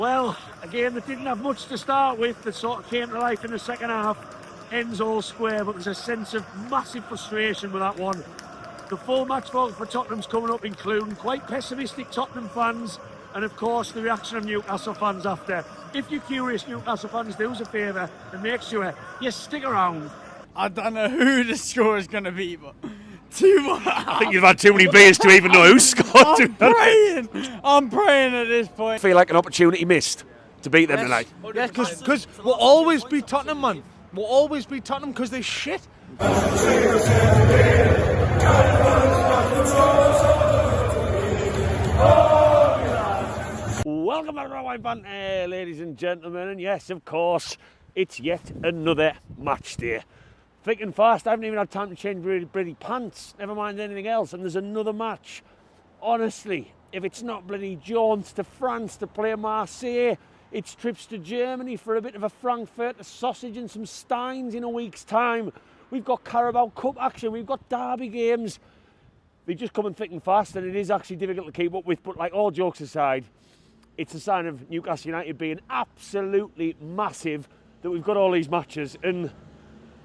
Well, a game that didn't have much to start with, that sort of came to life in the second half, ends all square, but there's a sense of massive frustration with that one. The full match vote for Tottenham's coming up, including quite pessimistic Tottenham fans, and of course the reaction of Newcastle fans after. If you're curious, Newcastle fans, do us a favour and make sure you stick around. I don't know who the score is going to be, but too much. I think you've had too many beers to even know who scored. I'm praying at this point. I feel like an opportunity missed to beat them tonight. Yeah, because we'll always beat Tottenham, man. We'll always beat Tottenham because they're shit. Welcome back to my banter, ladies and gentlemen, and yes, of course, it's yet another match day. Thick and fast, I haven't even had time to change bloody pants, never mind anything else, and there's another match. Honestly, if it's not bloody jaunts to France to play Marseille, it's trips to Germany for a bit of a Frankfurt, a sausage and some steins in a week's time. We've got Carabao Cup action, we've got derby games. They just come in thick and fast, and it is actually difficult to keep up with, but like all jokes aside, it's a sign of Newcastle United being absolutely massive that we've got all these matches. And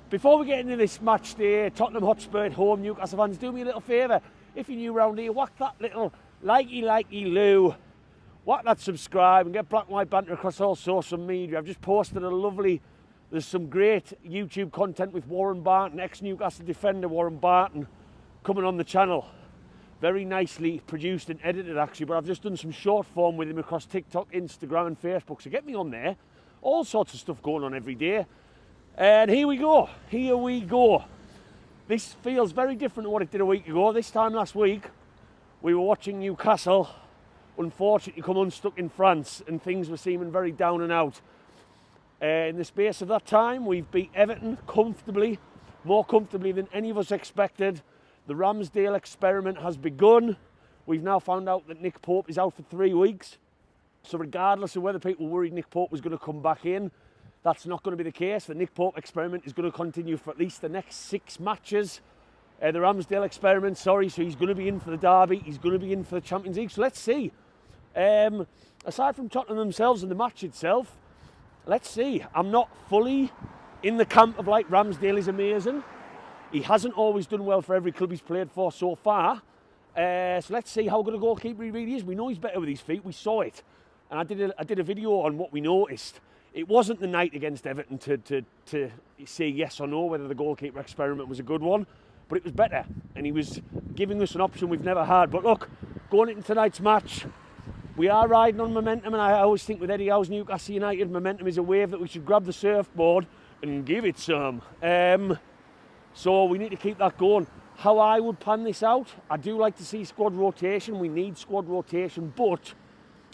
before we get into this match day, Tottenham Hotspur at home, Newcastle fans, do me a little favour. If you're new round here, whack that little likey loo, whack that subscribe and get Black and White Banter across all social media. I've just posted there's some great YouTube content with Warren Barton, ex-Newcastle defender Warren Barton, coming on the channel. Very nicely produced and edited actually, but I've just done some short form with him across TikTok, Instagram and Facebook, so get me on there. All sorts of stuff going on every day. And here we go. This feels very different to what it did a week ago. This time last week, we were watching Newcastle, unfortunately, come unstuck in France, and things were seeming very down and out. In the space of that time, we've beat Everton comfortably, more comfortably than any of us expected. The Ramsdale experiment has begun. We've now found out that Nick Pope is out for 3 weeks. So regardless of whether people worried Nick Pope was going to come back in, that's not going to be the case. The Nick Pope experiment is going to continue for at least the next 6 matches. The Ramsdale experiment, so he's going to be in for the derby. He's going to be in for the Champions League. So let's see. Aside from Tottenham themselves and the match itself, let's see. I'm not fully in the camp of like Ramsdale is amazing. He hasn't always done well for every club he's played for so far. So let's see how good a goalkeeper he really is. We know he's better with his feet. We saw it. And I did a video on what we noticed. It wasn't the night against Everton to say yes or no whether the goalkeeper experiment was a good one, but it was better. And he was giving us an option we've never had. But look, going into tonight's match, we are riding on momentum, and I always think with Eddie Howe's Newcastle United, momentum is a wave that we should grab the surfboard and give it some. So we need to keep that going. How I would plan this out, I do like to see squad rotation. We need squad rotation, but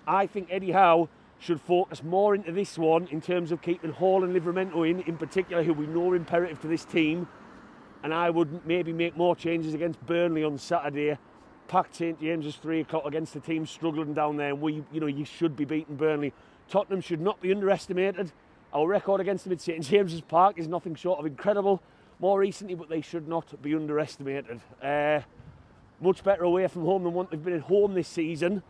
I think Eddie Howe should focus more into this one in terms of keeping Hall and Livramento in particular, who we know are imperative to this team. And I would maybe make more changes against Burnley on Saturday. Packed St James's 3 o'clock against the team struggling down there. And you should be beating Burnley. Tottenham should not be underestimated. Our record against them at St James's Park is nothing short of incredible. More recently, but they should not be underestimated. Much better away from home than what they've been at home this season,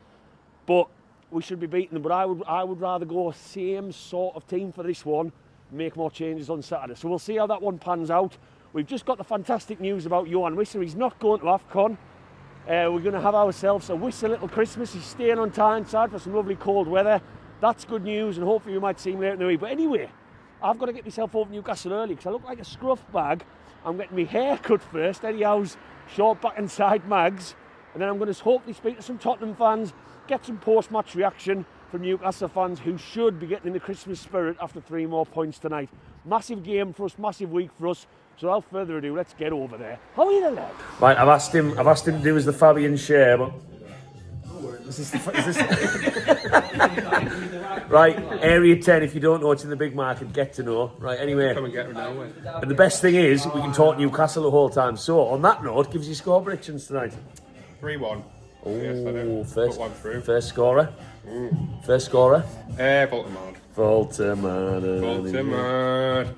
but we should be beating them. But I would rather go same sort of team for this one, make more changes on Saturday. So we'll see how that one pans out. We've just got the fantastic news about Johan Wissa. He's not going to AFCON. We're going to have ourselves a Wissa little Christmas. He's staying on Tyneside for some lovely cold weather. That's good news, and hopefully we might see him later in the week. But anyway, I've got to get myself over to Newcastle early because I look like a scruff bag. I'm getting my hair cut first, Eddie Howe's short back and side mags, and then I'm going to hopefully speak to some Tottenham fans, get some post-match reaction from Newcastle fans who should be getting in the Christmas spirit after 3 more points tonight. Massive game for us, massive week for us. So without further ado, let's get over there. How are you there, lad? Right, I've asked him to do as the Fabian share, but right, Area 10, if you don't know, it's in the big market, get to know. Right, anyway. Come and get it now, and the best thing is, we can talk Newcastle the whole time. So, on that note, give us your score predictions tonight. 3-1. Oh, yes, first scorer. First scorer. Voldemort. Voldemort.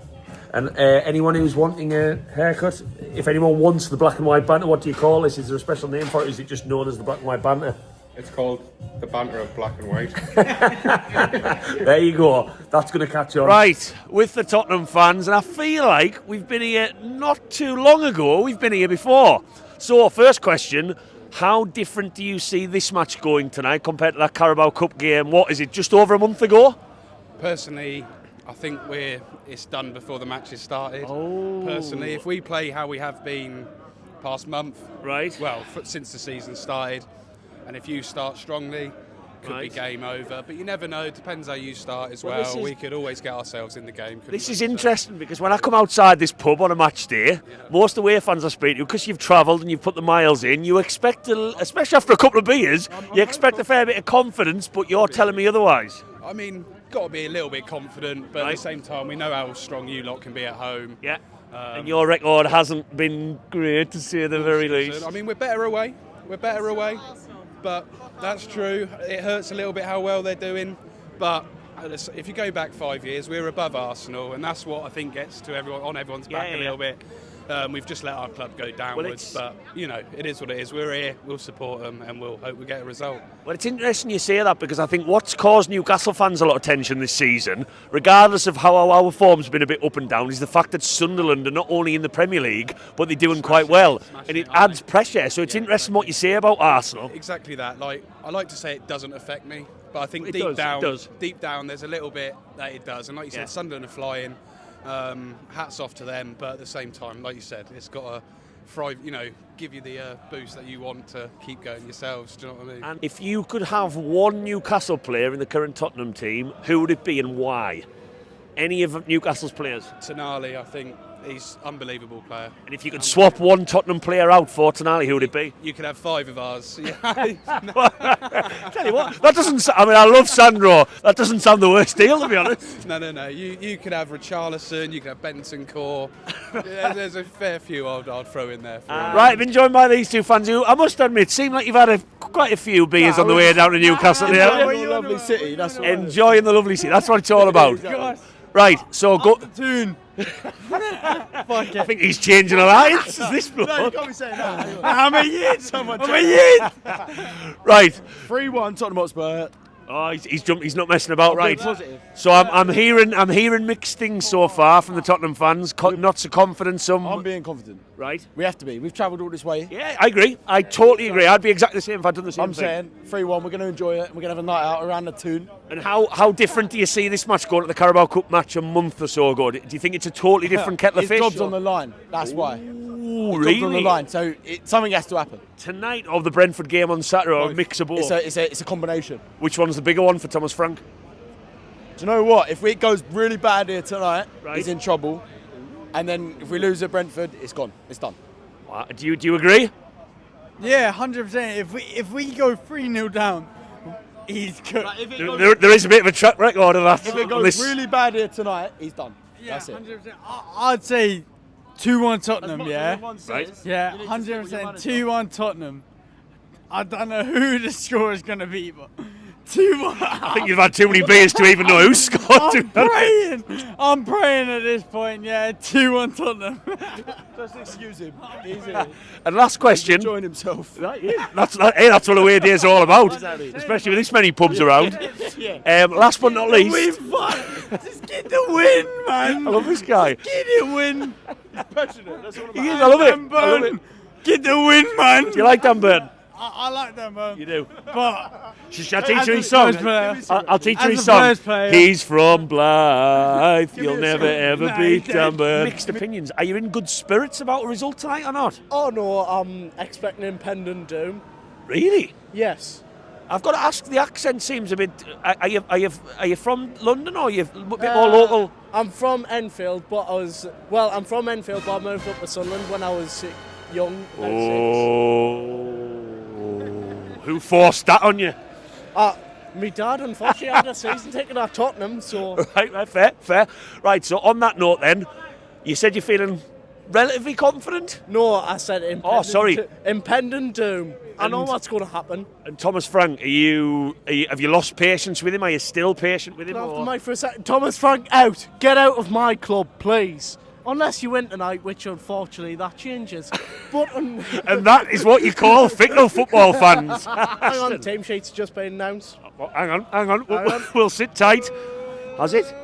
And anyone who's wanting a haircut, if anyone wants the Black and White Banter, what do you call this? Is there a special name for it? Or is it just known as the Black and White Banter? It's called the banter of black and white. There you go. That's going to catch on. Right, with the Tottenham fans, and I feel like we've been here not too long ago. We've been here before. So, first question, how different do you see this match going tonight compared to that Carabao Cup game? What is it, just over a month ago? Personally, I think it's done before the match has started. Oh. Personally, if we play how we have been past month, Right. well, since the season started, and if you start strongly, could be game over. But you never know. It depends how you start as well. We could always get ourselves in the game. This is interesting because when I come outside this pub on a match day, most away fans I speak to, because you've travelled and you've put the miles in, you expect, especially after a couple of beers, you expect a fair bit of confidence, but you're telling me otherwise. I mean, got to be a little bit confident, but at the same time, we know how strong you lot can be at home. Yeah. And your record hasn't been great, to say the very least. I mean, we're better away. But that's true. It hurts a little bit how well they're doing. But if you go back 5 years, we're above Arsenal, and that's what I think gets to everyone's back a little bit. We've just let our club go downwards, but it is what it is. We're here, we'll support them, and we'll hope we get a result. Well, it's interesting you say that, because I think what's caused Newcastle fans a lot of tension this season, regardless of how our form's been a bit up and down, is the fact that Sunderland are not only in the Premier League, but they're doing quite well, and it adds pressure. So it's interesting what you say about Arsenal. Exactly that. I like to say it doesn't affect me, but I think It does. deep down, there's a little bit that it does. And like you said, Sunderland are flying. Hats off to them, but at the same time, like you said, it's got to give you the boost that you want to keep going yourselves. Do you know what I mean? And if you could have one Newcastle player in the current Tottenham team, who would it be and why? Any of Newcastle's players? Tonali, I think he's an unbelievable player. And if you could swap one Tottenham player out for Tonali, who would it be? You could have 5 of ours. Yeah. Tell you what, that doesn't. I mean, I love Sandro. That doesn't sound the worst deal, to be honest. No. You could have Richarlison. You could have Benson Core. There's a fair few I'd throw in there. Right, I've been joined by these two fans who, I must admit, seem like you've had quite a few beers on the way down to Newcastle. Enjoying the lovely city. That's what Enjoying the lovely city. That's what it's all about. Right, so go. Tune. I think he's changing alliance. Is this bloke? No, you can't be saying that. I'm a yid. Right. 3-1 Tottenham Hotspur. Oh, he's jumped. He's not messing about, right? Positive. So I'm hearing mixed things so far from the Tottenham fans. Not so confident. Some. I'm being confident. Right. We have to be. We've travelled all this way. Yeah, I agree. I totally agree. I'd be exactly the same if I'd done the same I'm thing. saying 3-1. We're going to enjoy it. We're going to have a night out around the tune. And how different do you see this match going to the Carabao Cup match a month or so ago? Do you think it's a totally different kettle of His fish? job's on the line. That's why. Ooh, His really? job's on the line. So something has to happen. Tonight or the Brentford game on Saturday, or a mix of both? It's a combination. Which one's the bigger one for Thomas Frank? Do you know what? If it goes really bad here tonight, Right. he's in trouble. And then if we lose at Brentford, it's gone. It's done. Do you agree? Yeah, 100%. If we go 3-0 down, he's good. There is a bit of a track record of that. If it goes really bad here tonight, he's done. Yeah, That's it. 100%. I'd say 2-1 Tottenham, yeah? Right. Yeah, 100% 2-1 Tottenham. I don't know who the score is going to be, but 2-1. I think you've had too many beers to even know who scored. I'm praying at this point, yeah. 2-1 Tottenham. Just excuse him. And last question. Enjoying himself. That's what away day is all about. Especially with this many pubs around. Last but not least. Just get the win, man. I love this guy. Get it, win. Passionate. That's what I'm He is, I love it. I love it. Get the win, man. Do you like Dan Burton? I like that, man. You do. But Shall I teach you his a song? first player. I'll teach you As his a song. first player. He's from Blythe. You'll never ever No, beat he Dan Burton. Mixed opinions. Are you in good spirits about a result tonight or not? Oh no, I'm expecting impending doom. Really? Yes. I've got to ask. The accent seems a bit. Are you from London or are you a bit more local? I'm from Enfield, but I'm from Enfield, but I moved up to Sunderland when I was young. about Who forced that on you? 6. My dad unfortunately had a season ticket at Tottenham, so Right, fair. Right, so on that note then, you said you're feeling relatively confident? no, I said impending. Oh, sorry. Impending doom. I know And- what's going to happen. And Thomas Frank, have you lost patience with him? Are you still patient with him? After or- my first Thomas Frank, out. Get out of my club, please. Unless you win tonight, which unfortunately that changes. But And that is what you call fickle football fans. hang on, team sheet's just been announced. Oh, hang on. We'll sit tight. Has it?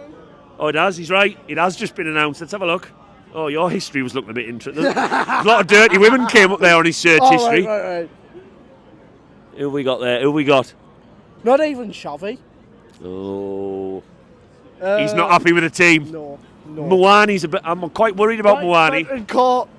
Oh, it has. He's right. It has just been announced. Let's have a look. Oh, your history was looking a bit interesting. A lot of dirty women came up there on his search history. Right. Who have we got there? Who have we got? Not even Xavi. Oh. He's not happy with the team. No. Mwani's a bit. I'm quite worried about Mwani.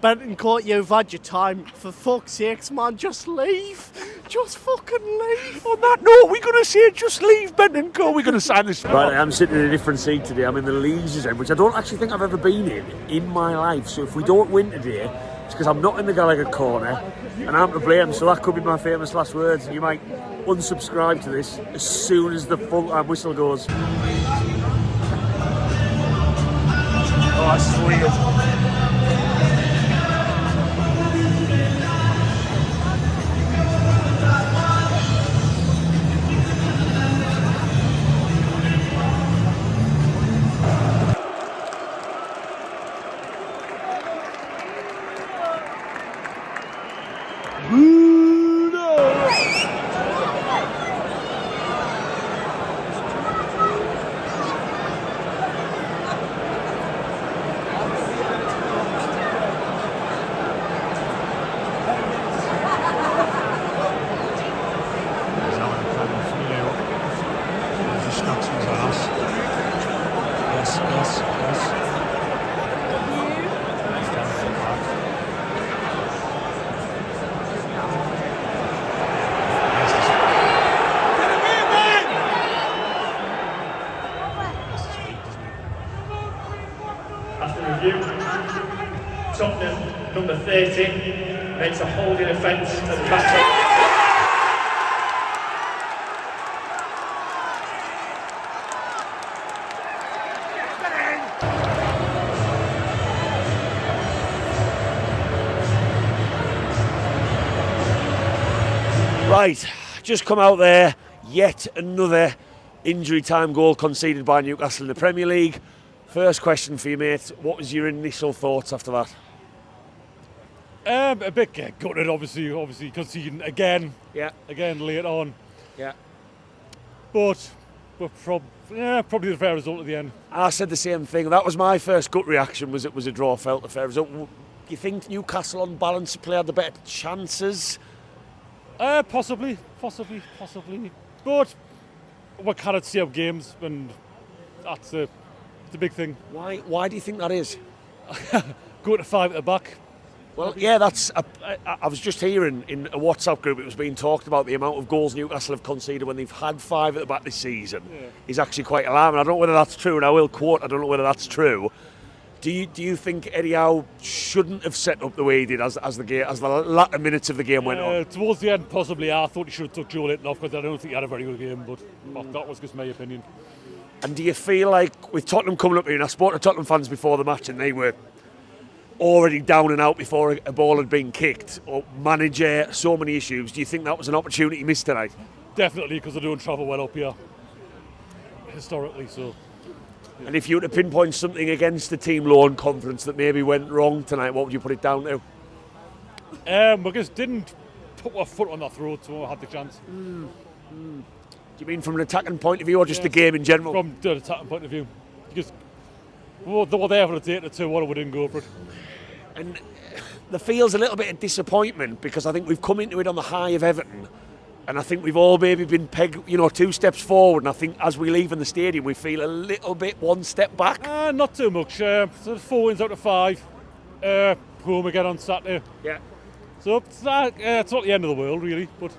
Bentoncourt, you've had your time. For fuck's sakes, man, just leave. Just fucking leave. On that note, we're going to say just leave Bentoncourt. We're going to sign this. Right, I'm sitting in a different seat today. I'm in the Leeds end, which I don't actually think I've ever been in my life. So if we don't win today, it's because I'm not in the Gallagher corner and I'm to blame. So that could be my famous last words. You might unsubscribe to this as soon as the full-time whistle goes. Oh, that's weird. Tottenham, number 30, makes a holding offence at the back. Right, just come out there, yet another injury time goal conceded by Newcastle in the Premier League. First question for you, mate. What was your initial thoughts after that? A bit gutted, obviously conceding again. Yeah. Again late on. Yeah. But probably the fair result at the end. I said the same thing. That was my first gut reaction. Was it was a draw? Felt the fair result. Do you think Newcastle on balance play had the better chances? Possibly. But we cannot see up games, and that's the big thing. Why do you think that is? Go to 5 at the back. Well, yeah, I was just hearing in a WhatsApp group it was being talked about the amount of goals Newcastle have conceded when they've had 5 at the back this season is actually quite alarming. I don't know whether that's true, and I will quote, I don't know whether that's true. Do you think Eddie Howe shouldn't have set up the way he did as the latter minutes of the game went on? Towards the end, possibly. I thought he should have took Joe Linton off because I don't think he had a very good game, but that was just my opinion. And do you feel like with Tottenham coming up here, and I spoke to Tottenham fans before the match and they were already down and out before a ball had been kicked, or manager, so many issues, do you think that was an opportunity missed tonight? Definitely, because they don't travel well up here historically, so... And if you were to pinpoint something against the team low on confidence that maybe went wrong tonight, what would you put it down to? We just didn't put our foot on their throat when we had the chance. Do you mean from an attacking point of view or just the game in general? From the attacking point of view. Because they were there for the 2-1 and we didn't go for it. And there feels a little bit of disappointment because I think we've come into it on the high of Everton. And I think we've all maybe been pegged, 2 steps forward. And I think as we leave in the stadium, we feel a little bit 1 step back. Not too much. So 4 wins out of 5. Home again on Saturday. Yeah. So it's not the end of the world, really. But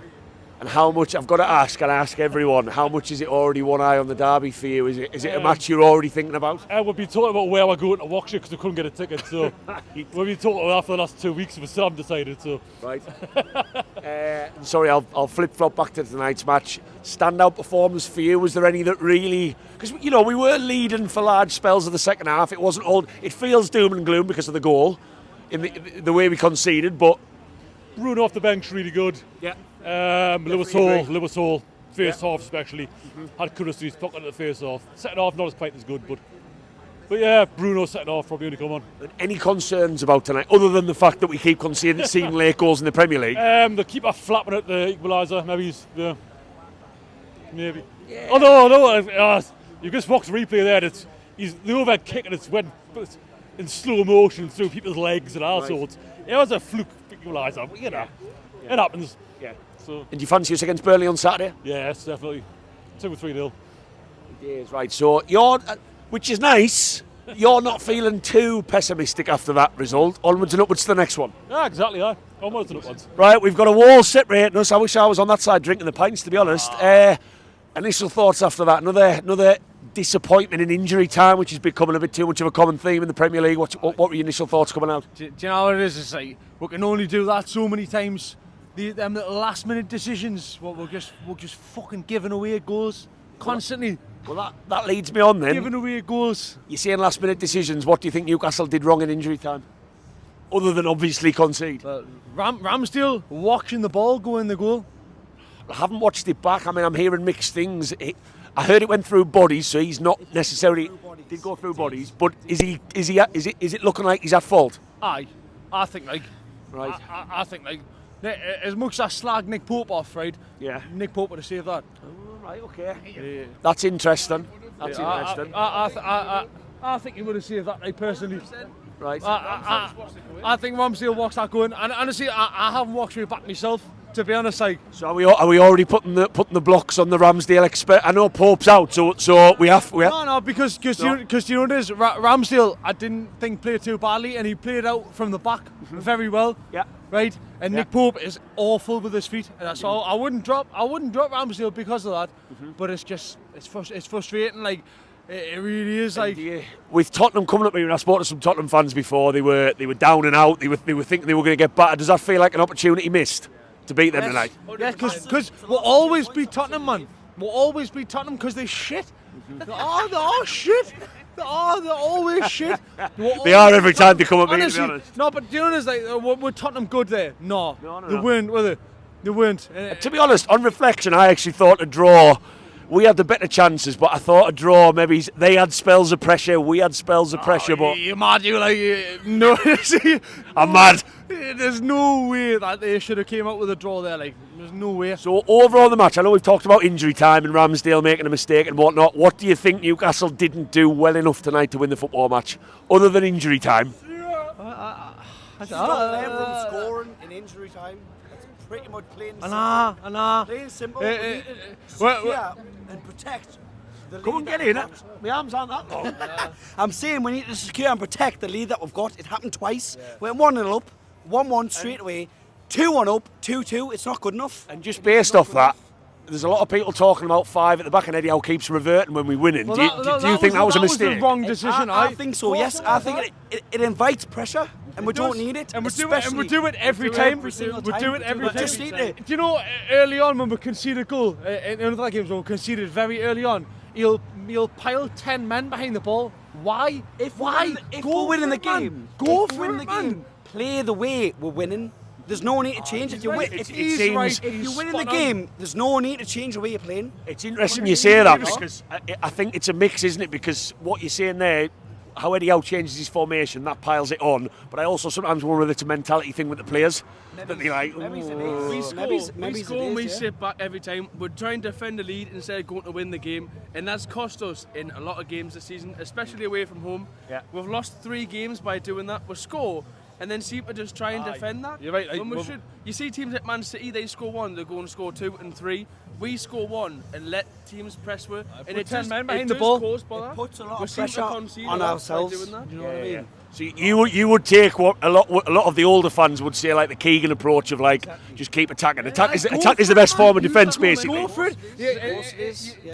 and how much, I've got to ask, and I ask everyone, how much is it already one eye on the derby for you? Is it a match you're already thinking about? We've been talking about where we're going to watch it because we couldn't get a ticket. So we've been talking about that for the last 2 weeks and we still haven't decided. So. Right. Sorry, I'll flip-flop back to tonight's match. Standout performance for you, was there any that really... Because, we were leading for large spells of the second half. It wasn't all... It feels doom and gloom because of the goal, in the way we conceded, but... Bruno off the bench, really good. Yeah. Lewis Hall, first half especially, had Curtis pocket at the first half. Second half, not as quite as good, but... But yeah, Bruno setting off probably going to come on. Any concerns about tonight, other than the fact that we keep conceding late goals in the Premier League? The keeper flapping at the equaliser, maybe he's maybe. Yeah. Oh no, you just watch the replay there. He's the overhead kick and it's went in slow motion through people's legs and all sorts. It was a fluke equaliser, but it happens. Yeah. So. And do you fancy us against Burnley on Saturday? Yes, definitely. 2 or 3-0. It is, right. So you're, which is nice. You're not feeling too pessimistic after that result. Onwards and upwards to the next one. Yeah, exactly. Onwards and upwards. Right, we've got a wall separating us. I wish I was on that side drinking the pints, to be honest. Initial thoughts after that? Another disappointment in injury time, which is becoming a bit too much of a common theme in the Premier League. What were your initial thoughts coming out? Do you know what it is? It's like we can only do that so many times. Them little last-minute decisions. We're just fucking giving away goals constantly. Well, that leads me on then. Giving away goals. You're saying last-minute decisions. What do you think Newcastle did wrong in injury time? Other than obviously concede. Ramsdale watching the ball go in the goal. I haven't watched it back. I mean, I'm hearing mixed things. I heard it went through bodies, so he's not necessarily did go through bodies. But is it looking like he's at fault? Aye, I think like. Right. I think like. As much as I slag Nick Pope off, right? Yeah. Nick Pope would have saved that. Oh, right. Okay. Yeah. That's interesting. That's interesting. I think he would have saved that, right, personally. Right. I think Ramsdale walks that going, and honestly, I haven't walked it back myself. To be honest, like. So are we already putting the blocks on the Ramsdale expert? I know Pope's out, so we have. No, because you know what it is. Ramsdale, I didn't think played too badly, and he played out from the back very well. Yeah. Right, and Nick Pope is awful with his feet, and that's all. I wouldn't drop Ramsdale because of that. But it's frustrating. Like it really is. Like with Tottenham coming up here, and I spoke to some Tottenham fans before. They were down and out. They were thinking they were going to get battered. Does that feel like an opportunity missed to beat them tonight? Yeah, because we'll always beat Tottenham, man. We'll always beat Tottenham because they're shit. They are shit. They're always shit. They are every time they come up here, to be honest. No, but do you know this? Like, were Tottenham good there? No. They weren't, were they? They weren't. To be honest, on reflection, I actually thought a draw. We had the better chances, but I thought a draw. Maybe they had spells of pressure. We had spells of pressure, but you're mad. You like no. I'm mad. There's no way that they should have came out with a draw there. Like, there's no way. So overall, the match. I know we've talked about injury time and Ramsdale making a mistake and whatnot. What do you think Newcastle didn't do well enough tonight to win the football match, other than injury time? Stop everyone scoring in injury time. That's pretty much plain and simple. Plain and simple. And protect. Come and get in it. My arms aren't that long. I'm saying we need to secure and protect the lead that we've got. It happened twice. We're 1-0 up, 1-1 straight away, 2-1 up, 2-2. It's not good enough. And just based off that, there's a lot of people talking about 5 at the back, and Eddie Howe keeps reverting when we win it. Well, do you think that was a mistake? Was the wrong decision. I think so. Yes, I think it invites pressure, and we don't need it. And we do it every time. We do it every time. Just need it. Do you know, early on when we conceded a goal in other games, when we conceded very early on, he'll pile 10 men behind the ball. Why? If we're winning the game, go for it, man. Play the way we're winning. There's no need to change. If you win in the game, there's no need to change the way you're playing. It's interesting you say that, because I think it's a mix, isn't it? Because what you're saying there, how Eddie Howe changes his formation, that piles it on. But I also sometimes wonder whether it's a mentality thing with the players. That they like, we score and we sit back every time. We're trying to defend the lead instead of going to win the game. And that's cost us in a lot of games this season, especially away from home. Yeah. We've lost 3 games by doing that. We score and then seem to just try and defend that. You're right. When we should. You see teams like Man City, they score 1, they go and score 2 and 3. We score 1 and let teams press with. And it 10 men behind the ball. It puts a lot of pressure on ourselves. Doing that. You know what I mean? So you would take what a lot of the older fans would say, like the Keegan approach of like just keep attacking. Attack is the best form of defence, basically. Go for it.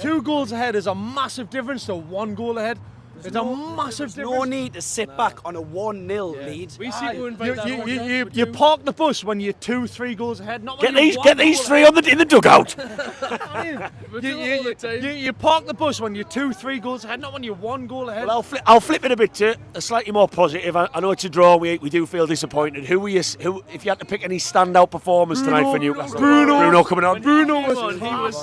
2 goals ahead is a massive difference to 1 goal ahead. It's a massive difference. No need to sit back on a 1-0 lead. We seem to invite that. You park the bus when you're 2-3 goals ahead. Not when get these 3 in the dugout. You park the bus when you're 2-3 goals ahead, not when you're 1 goal ahead. Well, I'll flip it a bit to a slightly more positive. I know it's a draw. We do feel disappointed. Who if you had to pick any standout performers tonight for Newcastle? Bruno coming on.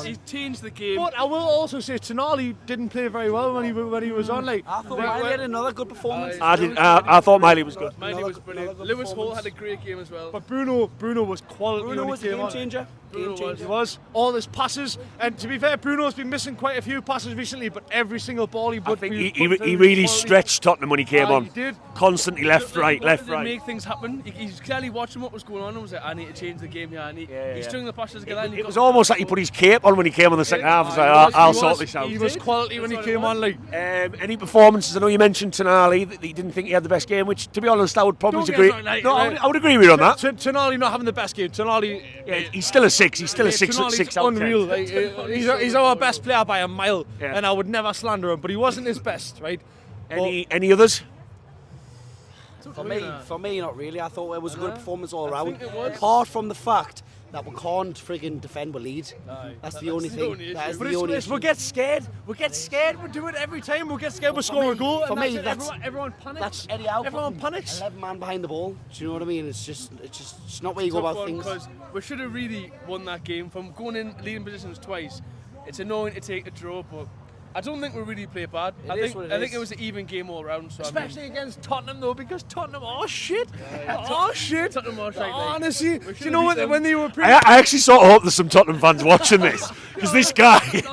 He changed the game. But I will also say Tonali didn't play very well when he was on. Like I thought Miley had another good performance. I thought Miley was good. Miley was brilliant. Lewis Hall had a great game as well. But Bruno was quality. Bruno when was he a came game on. changer. Bruno He was. All his passes, and to be fair, Bruno's been missing quite a few passes recently, but every single ball he I put, think he he put really quality. stretched Tottenham when he came on. He did. Constantly left, right, He left, wanted to right. make things happen. He's clearly watching what was going on and was like, I need to change the game here. He strung the passes together. and he It got was the almost goal. like he put his cape on when he came on the second half. He was like, I'll sort this out. He was quality when he came on. Like, Any performances? I know you mentioned Tonali that he didn't think he had the best game, which, to be honest, I would probably Don't get agree. us wrong, like, No, I would agree with you on that. Tonali not having the best game. Tonali, He's still a 6. He's still a 6 Tonali's out of 10. unreal. Like, he's our best player by a mile, Yeah. and I would never slander him. But he wasn't his best, right? Any others? For me, not really. I thought it was a good performance all around. think it was. Apart from the fact that we can't frigging defend with lead. That's the only thing. That is But the only it's, we issue. get scared. We get scared. We do it every time. We get scared. We score a goal. For and me, that's that's everyone panics. That's Eddie Howe. Everyone panics. 11 man behind the ball. Do you know what I mean? It's not where you go Tough about one, things. because we should have really won that game from going in leading positions twice. It's annoying to take a draw, but I don't think we really play bad. I think it was an even game all round. So Especially against Tottenham, though, because Tottenham are shit. Oh shit. Tottenham are shite, like. Honestly, do you should've know beat what? them. When they were I actually sort of hope there's some Tottenham fans watching this, because this guy, he's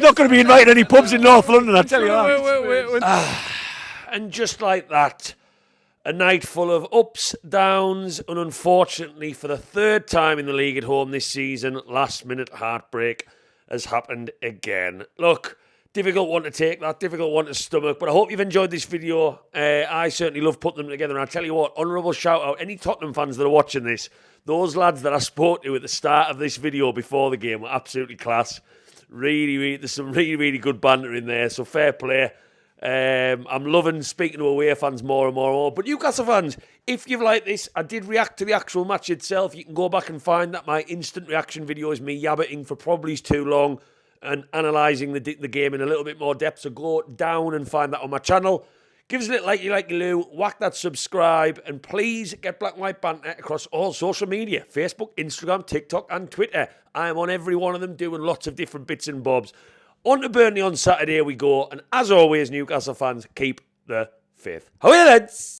not going to be invited any pubs in North London. I tell you that. And just like that, a night full of ups, downs, and unfortunately, for the third time in the league at home this season, last-minute heartbreak has happened again. Look, difficult one to take, that difficult one to stomach, but I hope you've enjoyed this video. I certainly love putting them together, and I'll tell you what, honourable shout-out, any Tottenham fans that are watching this, those lads that I spoke to at the start of this video before the game were absolutely class. Really, there's some really good banter in there, so fair play. I'm loving speaking to away fans more and more. But Newcastle fans, if you've liked this, I did react to the actual match itself. You can go back and find that my instant reaction video is me yabbiting for probably too long and analysing the game in a little bit more depth. So go down and find that on my channel. Give us a little like you do, whack that subscribe, and please get Black and White Banter across all social media, Facebook, Instagram, TikTok and Twitter. I am on every one of them doing lots of different bits and bobs. On to Burnley on Saturday we go, and as always, Newcastle fans, keep the faith. How are you, lads?